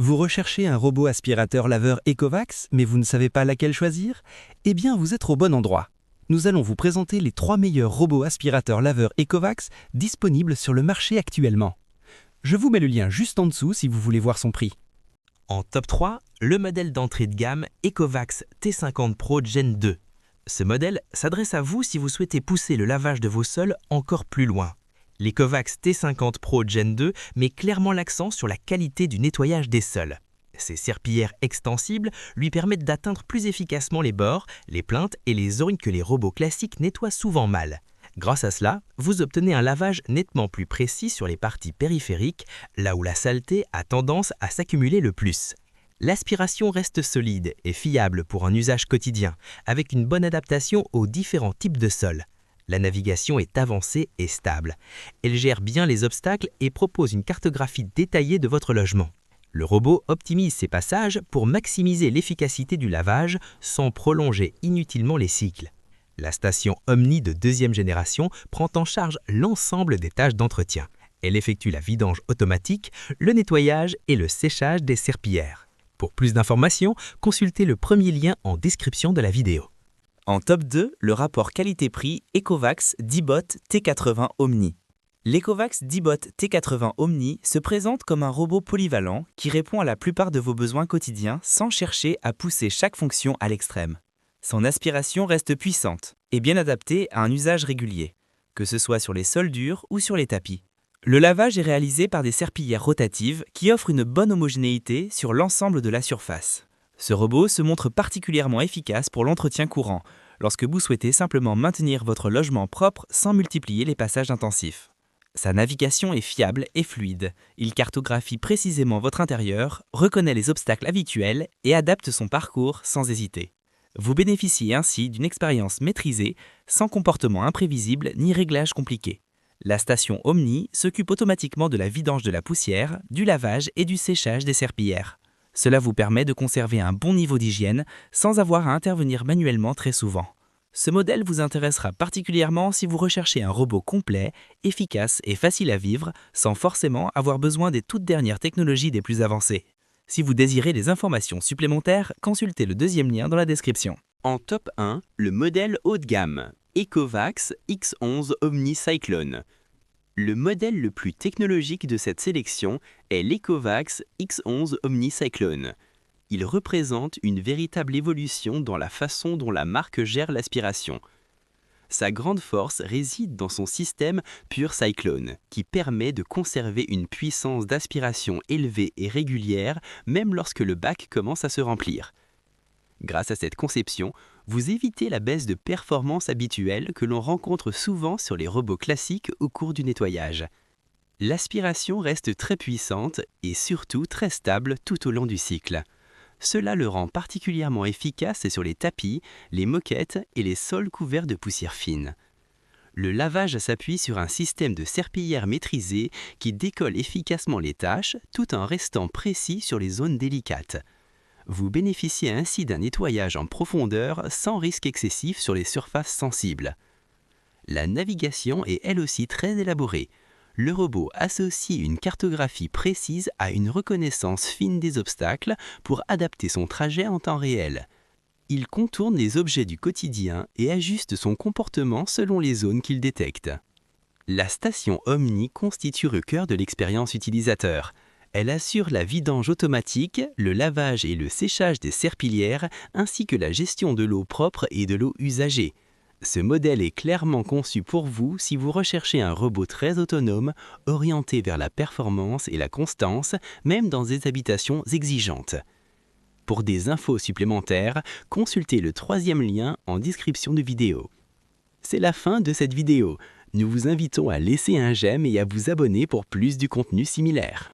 Vous recherchez un robot aspirateur laveur Ecovacs, mais vous ne savez pas laquelle choisir? Eh bien, vous êtes au bon endroit. Nous allons vous présenter les 3 meilleurs robots aspirateurs laveurs Ecovacs disponibles sur le marché actuellement. Je vous mets le lien juste en dessous si vous voulez voir son prix. En top 3, le modèle d'entrée de gamme Ecovacs T50 Pro Gen 2. Ce modèle s'adresse à vous si vous souhaitez pousser le lavage de vos sols encore plus loin. L'Ecovacs T50 Pro Gen 2 met clairement l'accent sur la qualité du nettoyage des sols. Ses serpillères extensibles lui permettent d'atteindre plus efficacement les bords, les plinthes et les zones que les robots classiques nettoient souvent mal. Grâce à cela, vous obtenez un lavage nettement plus précis sur les parties périphériques, là où la saleté a tendance à s'accumuler le plus. L'aspiration reste solide et fiable pour un usage quotidien, avec une bonne adaptation aux différents types de sols. La navigation est avancée et stable. Elle gère bien les obstacles et propose une cartographie détaillée de votre logement. Le robot optimise ses passages pour maximiser l'efficacité du lavage sans prolonger inutilement les cycles. La station Omni de 2e génération prend en charge l'ensemble des tâches d'entretien. Elle effectue la vidange automatique, le nettoyage et le séchage des serpillères. Pour plus d'informations, consultez le premier lien en description de la vidéo. En top 2, le rapport qualité-prix Ecovacs D-Bot T80 Omni. L'Ecovacs D-Bot T80 Omni se présente comme un robot polyvalent qui répond à la plupart de vos besoins quotidiens sans chercher à pousser chaque fonction à l'extrême. Son aspiration reste puissante et bien adaptée à un usage régulier, que ce soit sur les sols durs ou sur les tapis. Le lavage est réalisé par des serpillères rotatives qui offrent une bonne homogénéité sur l'ensemble de la surface. Ce robot se montre particulièrement efficace pour l'entretien courant, lorsque vous souhaitez simplement maintenir votre logement propre sans multiplier les passages intensifs. Sa navigation est fiable et fluide. Il cartographie précisément votre intérieur, reconnaît les obstacles habituels et adapte son parcours sans hésiter. Vous bénéficiez ainsi d'une expérience maîtrisée, sans comportement imprévisible ni réglage compliqué. La station Omni s'occupe automatiquement de la vidange de la poussière, du lavage et du séchage des serpillères. Cela vous permet de conserver un bon niveau d'hygiène sans avoir à intervenir manuellement très souvent. Ce modèle vous intéressera particulièrement si vous recherchez un robot complet, efficace et facile à vivre sans forcément avoir besoin des toutes dernières technologies des plus avancées. Si vous désirez des informations supplémentaires, consultez le deuxième lien dans la description. En top 1, le modèle haut de gamme, Ecovacs X11 Omni Cyclone. Le modèle le plus technologique de cette sélection est l'Ecovacs X11 Omni Cyclone. Il représente une véritable évolution dans la façon dont la marque gère l'aspiration. Sa grande force réside dans son système Pure Cyclone, qui permet de conserver une puissance d'aspiration élevée et régulière, même lorsque le bac commence à se remplir. Grâce à cette conception, vous évitez la baisse de performance habituelle que l'on rencontre souvent sur les robots classiques au cours du nettoyage. L'aspiration reste très puissante et surtout très stable tout au long du cycle. Cela le rend particulièrement efficace sur les tapis, les moquettes et les sols couverts de poussière fine. Le lavage s'appuie sur un système de serpillière maîtrisé qui décolle efficacement les tâches tout en restant précis sur les zones délicates. Vous bénéficiez ainsi d'un nettoyage en profondeur sans risque excessif sur les surfaces sensibles. La navigation est elle aussi très élaborée. Le robot associe une cartographie précise à une reconnaissance fine des obstacles pour adapter son trajet en temps réel. Il contourne les objets du quotidien et ajuste son comportement selon les zones qu'il détecte. La station Omni constitue le cœur de l'expérience utilisateur. Elle assure la vidange automatique, le lavage et le séchage des serpillères, ainsi que la gestion de l'eau propre et de l'eau usagée. Ce modèle est clairement conçu pour vous si vous recherchez un robot très autonome, orienté vers la performance et la constance, même dans des habitations exigeantes. Pour des infos supplémentaires, consultez le 3e lien en description de vidéo. C'est la fin de cette vidéo. Nous vous invitons à laisser un j'aime et à vous abonner pour plus du contenu similaire.